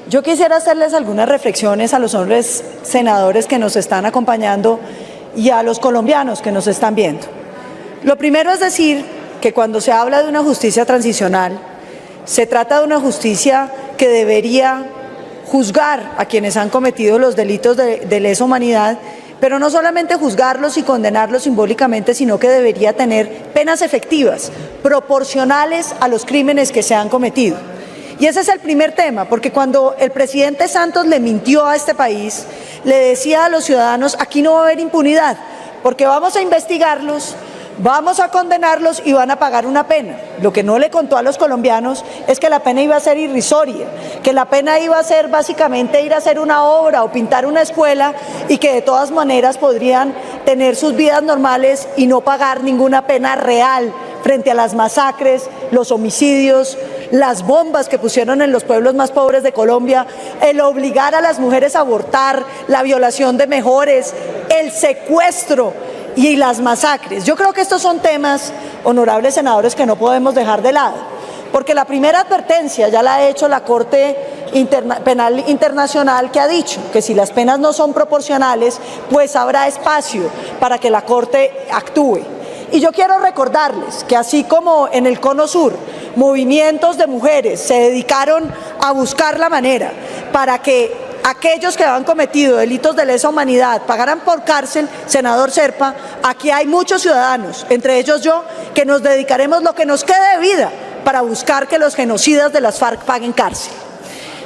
Yo quisiera hacerles algunas reflexiones a los hombres senadores que nos están acompañando y a los colombianos que nos están viendo. Lo primero es decir que cuando se habla de una justicia transicional, se trata de una justicia que debería juzgar a quienes han cometido los delitos de lesa humanidad, pero no solamente juzgarlos y condenarlos simbólicamente, sino que debería tener penas efectivas, proporcionales a los crímenes que se han cometido. Y ese es el primer tema, porque cuando el presidente Santos le mintió a este país, le decía a los ciudadanos: aquí no va a haber impunidad, porque vamos a investigarlos, vamos a condenarlos y van a pagar una pena. Lo que no le contó a los colombianos es que la pena iba a ser irrisoria, que la pena iba a ser básicamente ir a hacer una obra o pintar una escuela y que de todas maneras podrían tener sus vidas normales y no pagar ninguna pena real frente a las masacres, los homicidios, las bombas que pusieron en los pueblos más pobres de Colombia, el obligar a las mujeres a abortar, la violación de menores, el secuestro y las masacres. Yo creo que estos son temas, honorables senadores, que no podemos dejar de lado, porque la primera advertencia ya la ha hecho la Corte Penal Internacional, que ha dicho que si las penas no son proporcionales, pues habrá espacio para que la Corte actúe. Y yo quiero recordarles que así como en el Cono Sur, movimientos de mujeres se dedicaron a buscar la manera para que aquellos que han cometido delitos de lesa humanidad pagaran por cárcel, senador Zerpa, aquí hay muchos ciudadanos, entre ellos yo, que nos dedicaremos lo que nos quede de vida para buscar que los genocidas de las FARC paguen cárcel.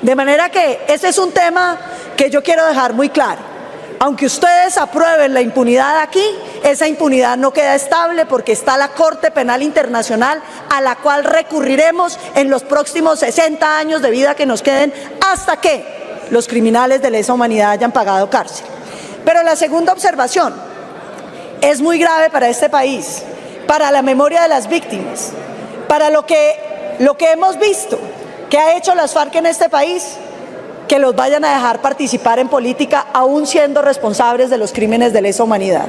De manera que ese es un tema que yo quiero dejar muy claro. Aunque ustedes aprueben la impunidad aquí, esa impunidad no queda estable porque está la Corte Penal Internacional, a la cual recurriremos en los próximos 60 años de vida que nos queden hasta que los criminales de lesa humanidad hayan pagado cárcel. Pero la segunda observación es muy grave para este país, para la memoria de las víctimas, para lo que hemos visto que ha hecho las FARC en este país, que los vayan a dejar participar en política aún siendo responsables de los crímenes de lesa humanidad.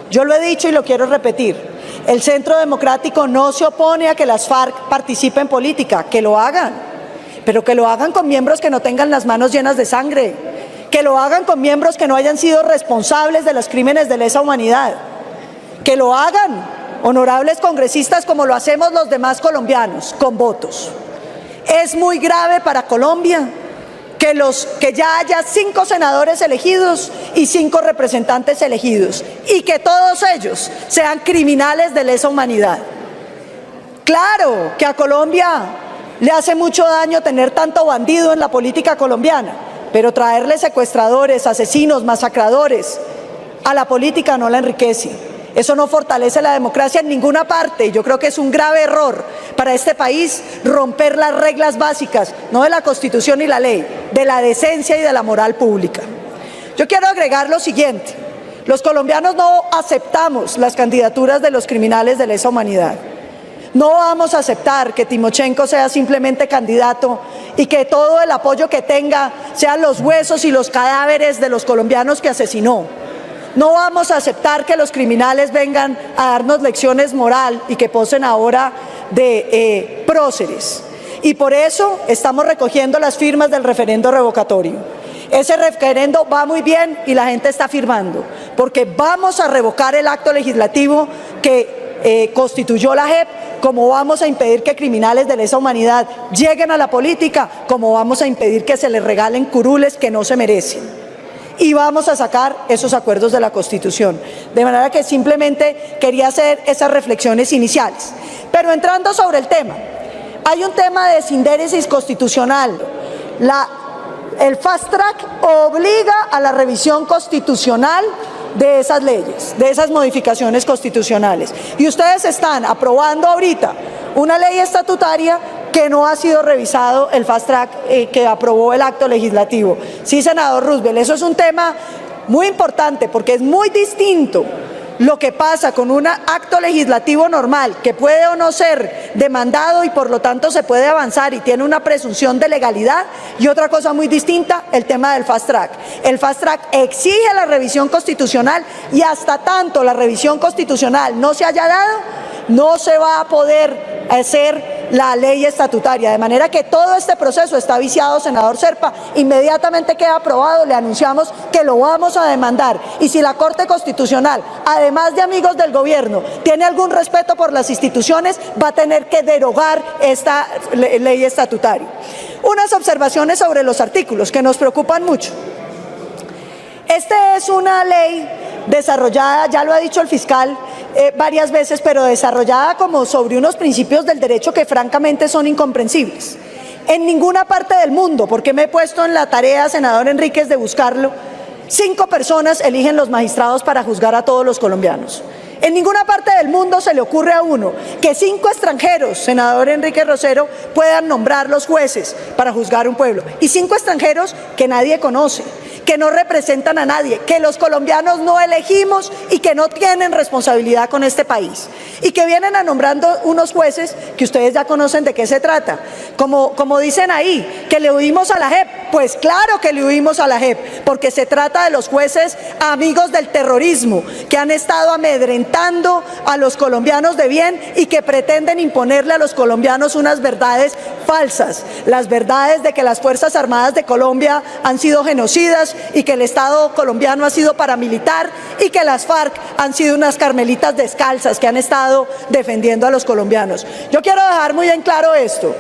Yo lo he dicho y lo quiero repetir: el Centro Democrático no se opone a que las FARC participen en política, que lo hagan, pero que lo hagan con miembros que no tengan las manos llenas de sangre, que lo hagan con miembros que no hayan sido responsables de los crímenes de lesa humanidad, que lo hagan, honorables congresistas, como lo hacemos los demás colombianos, con votos. Es muy grave para Colombia que ya haya 5 senadores elegidos y 5 representantes elegidos, y que todos ellos sean criminales de lesa humanidad. Claro que a Colombia le hace mucho daño tener tanto bandido en la política colombiana, pero traerle secuestradores, asesinos, masacradores a la política no la enriquece. Eso no fortalece la democracia en ninguna parte. Yo creo que es un grave error para este país romper las reglas básicas, no de la Constitución y la ley, de la decencia y de la moral pública. Yo quiero agregar lo siguiente: los colombianos no aceptamos las candidaturas de los criminales de lesa humanidad. No vamos a aceptar que Timochenko sea simplemente candidato y que todo el apoyo que tenga sean los huesos y los cadáveres de los colombianos que asesinó. No vamos a aceptar que los criminales vengan a darnos lecciones moral y que posen ahora de próceres. Y por eso estamos recogiendo las firmas del referendo revocatorio. Ese referendo va muy bien y la gente está firmando, porque vamos a revocar el acto legislativo que constituyó la JEP, como vamos a impedir que criminales de lesa humanidad lleguen a la política, como vamos a impedir que se les regalen curules que no se merecen. Y vamos a sacar esos acuerdos de la Constitución. De manera que simplemente quería hacer esas reflexiones iniciales. Pero entrando sobre el tema, hay un tema de sindéresis constitucional. El fast track obliga a la revisión constitucional de esas leyes, de esas modificaciones constitucionales. Y ustedes están aprobando ahorita una ley estatutaria que no ha sido revisado el fast track que aprobó el acto legislativo. Sí, senador Roosevelt, eso es un tema muy importante, porque es muy distinto lo que pasa con un acto legislativo normal, que puede o no ser demandado y por lo tanto se puede avanzar y tiene una presunción de legalidad, y otra cosa muy distinta, el tema del fast track. El fast track exige la revisión constitucional, y hasta tanto la revisión constitucional no se haya dado, no se va a poder hacer la ley estatutaria, de manera que todo este proceso está viciado, senador Zerpa. Inmediatamente queda aprobado, le anunciamos que lo vamos a demandar, y si la Corte Constitucional, además de amigos del gobierno, tiene algún respeto por las instituciones, va a tener que derogar esta ley estatutaria. Unas observaciones sobre los artículos que nos preocupan mucho. Esta es una ley desarrollada, ya lo ha dicho el fiscal varias veces, pero desarrollada como sobre unos principios del derecho que francamente son incomprensibles. En ninguna parte del mundo, porque me he puesto en la tarea, senador Enríquez, de buscarlo, 5 personas eligen los magistrados para juzgar a todos los colombianos. En ninguna parte del mundo se le ocurre a uno que 5 extranjeros, senador Enrique Rosero, puedan nombrar los jueces para juzgar un pueblo. Y 5 extranjeros que nadie conoce, que no representan a nadie, que los colombianos no elegimos y que no tienen responsabilidad con este país. Y que vienen a nombrando unos jueces que ustedes ya conocen de qué se trata. Como dicen ahí, que le huimos a la JEP. Pues claro que le huimos a la JEP, porque se trata de los jueces amigos del terrorismo, que han estado amedrentando a los colombianos de bien y que pretenden imponerle a los colombianos unas verdades falsas. Las verdades de que las Fuerzas Armadas de Colombia han sido genocidas y que el Estado colombiano ha sido paramilitar y que las FARC han sido unas carmelitas descalzas que han estado defendiendo a los colombianos. Yo quiero dejar muy en claro esto.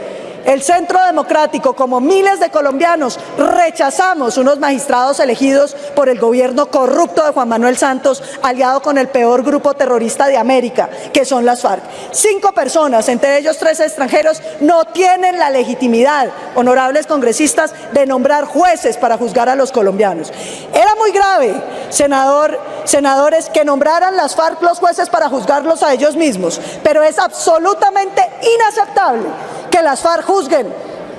El Centro Democrático, como miles de colombianos, rechazamos unos magistrados elegidos por el gobierno corrupto de Juan Manuel Santos, aliado con el peor grupo terrorista de América, que son las FARC. 5 personas, entre ellos 3 extranjeros, no tienen la legitimidad, honorables congresistas, de nombrar jueces para juzgar a los colombianos. Era muy grave, senadores, que nombraran las FARC los jueces para juzgarlos a ellos mismos, pero es absolutamente inaceptable que las FARC juzguen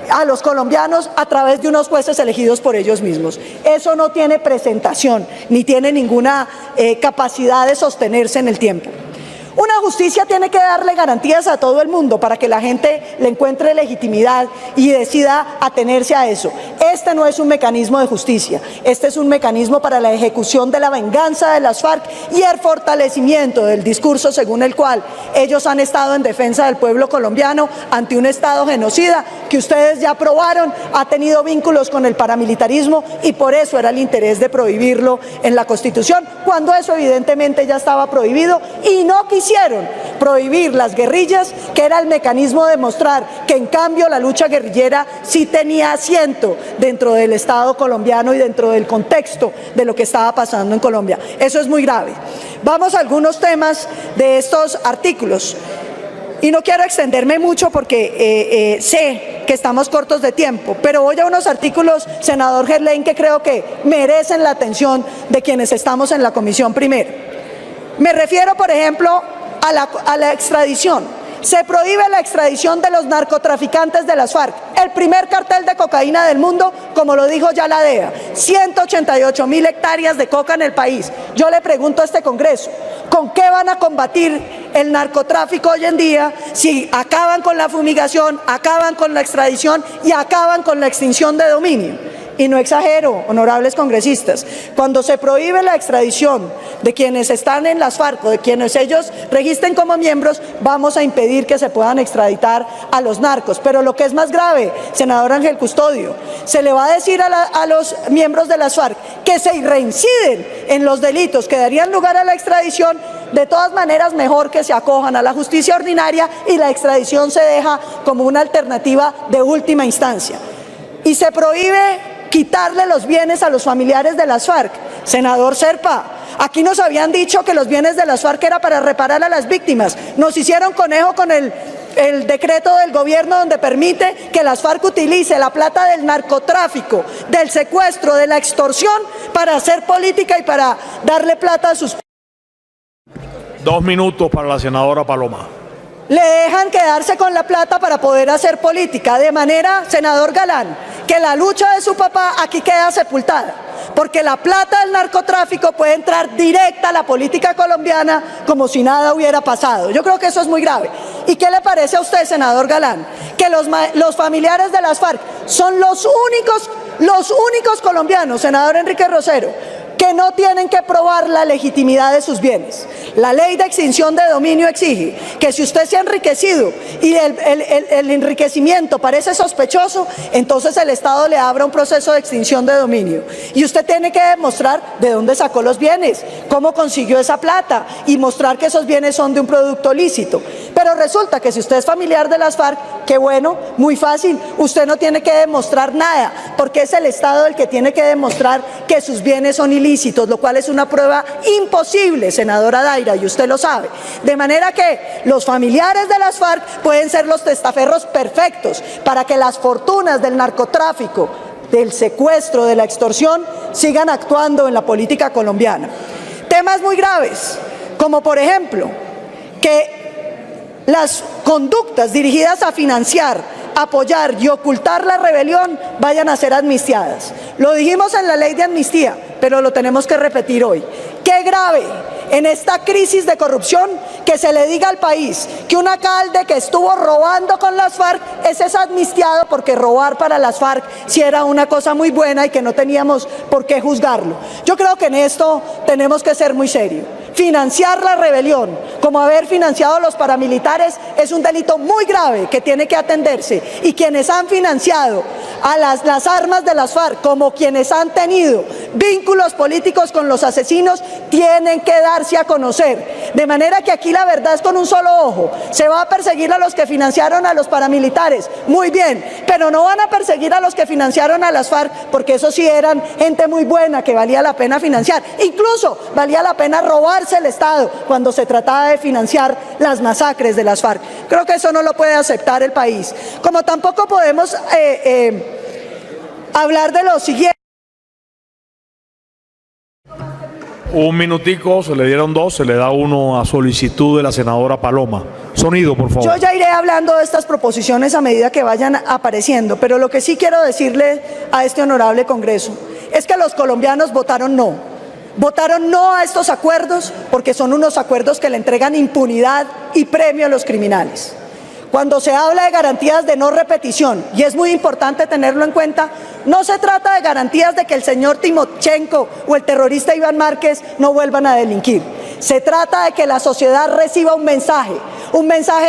a los colombianos a través de unos jueces elegidos por ellos mismos. Eso no tiene presentación, ni tiene ninguna capacidad de sostenerse en el tiempo. Una justicia tiene que darle garantías a todo el mundo para que la gente le encuentre legitimidad y decida atenerse a eso. Este no es un mecanismo de justicia, este es un mecanismo para la ejecución de la venganza de las FARC y el fortalecimiento del discurso según el cual ellos han estado en defensa del pueblo colombiano ante un Estado genocida que ustedes ya aprobaron, ha tenido vínculos con el paramilitarismo y por eso era el interés de prohibirlo en la Constitución, cuando eso evidentemente ya estaba prohibido y no quisieron prohibir las guerrillas, que era el mecanismo de mostrar que en cambio la lucha guerrillera sí tenía asiento dentro del Estado colombiano y dentro del contexto de lo que estaba pasando en Colombia. Eso es muy grave. Vamos a algunos temas de estos artículos. Y no quiero extenderme mucho porque sé que estamos cortos de tiempo, pero voy a unos artículos, senador Gerlain, que creo que merecen la atención de quienes estamos en la comisión primero. Me refiero, por ejemplo, a la extradición. Se prohíbe la extradición de los narcotraficantes de las FARC, el primer cartel de cocaína del mundo, como lo dijo ya la DEA, 188.000 hectáreas de coca en el país. Yo le pregunto a este Congreso, ¿con qué van a combatir el narcotráfico hoy en día si acaban con la fumigación, acaban con la extradición y acaban con la extinción de dominio? Y no exagero, honorables congresistas, cuando se prohíbe la extradición de quienes están en las FARC o de quienes ellos registren como miembros, vamos a impedir que se puedan extraditar a los narcos. Pero lo que es más grave, senador Ángel Custodio, se le va a decir a los miembros de las FARC que se reinciden en los delitos que darían lugar a la extradición. De todas maneras, mejor que se acojan a la justicia ordinaria y la extradición se deja como una alternativa de última instancia. Y se prohíbe quitarle los bienes a los familiares de las FARC. Senador Zerpa, aquí nos habían dicho que los bienes de las FARC era para reparar a las víctimas. Nos hicieron conejo con el decreto del gobierno donde permite que las FARC utilice la plata del narcotráfico, del secuestro, de la extorsión para hacer política y para darle plata a sus... 2 minutos para la senadora Paloma. Le dejan quedarse con la plata para poder hacer política, de manera, senador Galán, que la lucha de su papá aquí queda sepultada, porque la plata del narcotráfico puede entrar directa a la política colombiana como si nada hubiera pasado. Yo creo que eso es muy grave. ¿Y qué le parece a usted, senador Galán, que los familiares de las FARC son los únicos colombianos, senador Enrique Rosero, que no tienen que probar la legitimidad de sus bienes? La ley de extinción de dominio exige que si usted se ha enriquecido y el enriquecimiento parece sospechoso, entonces el Estado le abra un proceso de extinción de dominio. Y usted tiene que demostrar de dónde sacó los bienes, cómo consiguió esa plata y mostrar que esos bienes son de un producto lícito. Pero resulta que si usted es familiar de las FARC, qué bueno, muy fácil, usted no tiene que demostrar nada, porque es el Estado el que tiene que demostrar que sus bienes son ilícitos, lo cual es una prueba imposible, senadora Daira, y usted lo sabe. De manera que los familiares de las FARC pueden ser los testaferros perfectos para que las fortunas del narcotráfico, del secuestro, de la extorsión, sigan actuando en la política colombiana. Temas muy graves, como por ejemplo, que las conductas dirigidas a financiar, apoyar y ocultar la rebelión vayan a ser amnistiadas. Lo dijimos en la ley de amnistía, pero lo tenemos que repetir hoy. ¡Qué grave en esta crisis de corrupción que se le diga al país que un alcalde que estuvo robando con las FARC es amnistiado porque robar para las FARC sí era una cosa muy buena y que no teníamos por qué juzgarlo? Yo creo que en esto tenemos que ser muy serios. Financiar la rebelión, como haber financiado a los paramilitares, es un delito muy grave que tiene que atenderse, y quienes han financiado a las armas de las FARC, como quienes han tenido vínculos políticos con los asesinos, tienen que darse a conocer. De manera que aquí la verdad es con un solo ojo. Se va a perseguir a los que financiaron a los paramilitares, muy bien, pero no van a perseguir a los que financiaron a las FARC, porque eso sí eran gente muy buena que valía la pena financiar. Incluso valía la pena robarse el Estado cuando se trataba de financiar las masacres de las FARC. Creo que eso no lo puede aceptar el país. Como tampoco podemos hablar de lo siguiente. Un minutico, se le dieron dos, se le da uno a solicitud de la senadora Paloma. Sonido, por favor. Yo ya iré hablando de estas proposiciones a medida que vayan apareciendo, pero lo que sí quiero decirle a este honorable Congreso es que los colombianos votaron no. Votaron no a estos acuerdos porque son unos acuerdos que le entregan impunidad y premio a los criminales. Cuando se habla de garantías de no repetición, y es muy importante tenerlo en cuenta, no se trata de garantías de que el señor Timochenko o el terrorista Iván Márquez no vuelvan a delinquir. Se trata de que la sociedad reciba un mensaje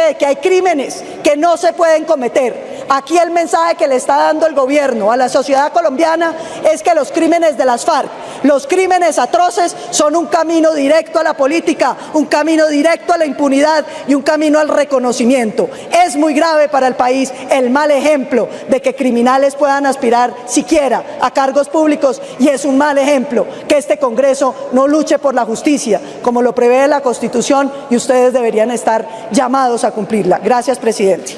de que hay crímenes que no se pueden cometer. Aquí el mensaje que le está dando el gobierno a la sociedad colombiana es que los crímenes de las FARC, los crímenes atroces, son un camino directo a la política, un camino directo a la impunidad y un camino al reconocimiento. Es muy grave para el país el mal ejemplo de que criminales puedan aspirar siquiera a cargos públicos, y es un mal ejemplo que este Congreso no luche por la justicia como lo prevé la Constitución, y ustedes deberían estar llamados a cumplirla. Gracias, presidente.